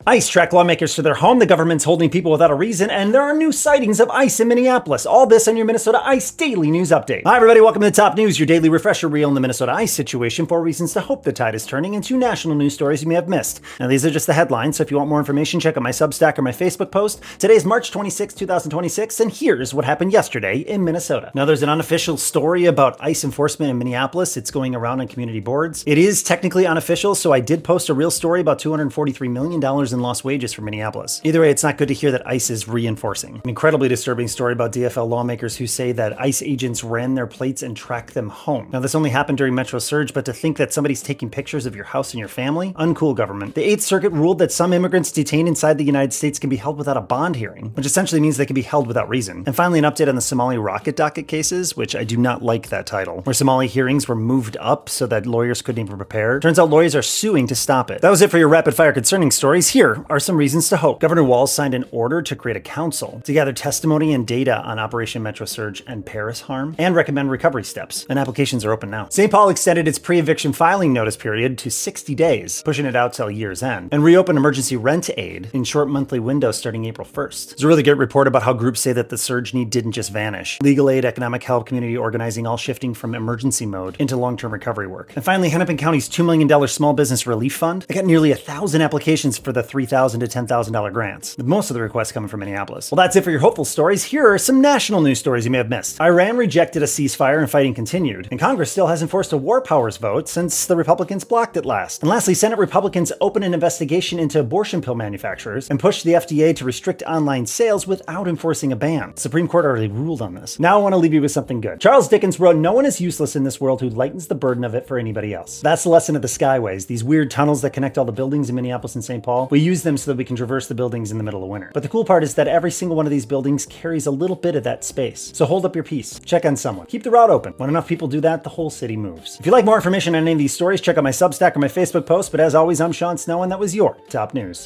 ICE track lawmakers to their home, the government's holding people without a reason, and there are new sightings of ICE in Minneapolis. All this on your Minnesota ICE Daily News Update. Hi everybody, welcome to the Top News, your daily refresher reel in the Minnesota ICE situation, 4 reasons to hope the tide is turning, and 2 national news stories you may have missed. Now these are just the headlines, so if you want more information, check out my Substack or my Facebook post. Today is March 26, 2026, and here's what happened yesterday in Minnesota. Now there's an unofficial story about ICE enforcement in Minneapolis. It's going around on community boards. It is technically unofficial, so I did post a real story about $243 million in lost wages for Minneapolis. Either way, it's not good to hear that ICE is reinforcing. An incredibly disturbing story about DFL lawmakers who say that ICE agents ran their plates and tracked them home. Now, this only happened during Metro Surge, but to think that somebody's taking pictures of your house and your family? Uncool, government. The 8th Circuit ruled that some immigrants detained inside the United States can be held without a bond hearing, which essentially means they can be held without reason. And finally, an update on the Somali rocket docket cases, which I do not like that title, where Somali hearings were moved up so that lawyers couldn't even prepare. Turns out lawyers are suing to stop it. That was it for your rapid fire concerning stories. Here are some reasons to hope. Governor Walz signed an order to create a council to gather testimony and data on Operation Metro Surge and Paris harm, and recommend recovery steps. And applications are open now. St. Paul extended its pre-eviction filing notice period to 60 days, pushing it out till year's end, and reopened emergency rent aid in short monthly windows starting April 1st. There's a really good report about how groups say that the surge need didn't just vanish. Legal aid, economic help, community organizing, all shifting from emergency mode into long-term recovery work. And finally, Hennepin County's $2 million small business relief fund. They got nearly 1,000 applications for the $3,000 to $10,000 grants, with most of the requests coming from Minneapolis. Well, that's it for your hopeful stories. Here are some national news stories you may have missed. Iran rejected a ceasefire and fighting continued, and Congress still hasn't forced a war powers vote since the Republicans blocked it last. And lastly, Senate Republicans opened an investigation into abortion pill manufacturers and pushed the FDA to restrict online sales without enforcing a ban. The Supreme Court already ruled on this. Now I want to leave you with something good. Charles Dickens wrote, "No one is useless in this world who lightens the burden of it for anybody else." That's the lesson of the Skyways, these weird tunnels that connect all the buildings in Minneapolis and St. Paul. We use them so that we can traverse the buildings in the middle of winter. But the cool part is that every single one of these buildings carries a little bit of that space. So hold up your peace. Check on someone. Keep the route open. When enough people do that, the whole city moves. If you'd like more information on any of these stories, check out my Substack or my Facebook post. But as always, I'm Sean Snow, and that was your Top News.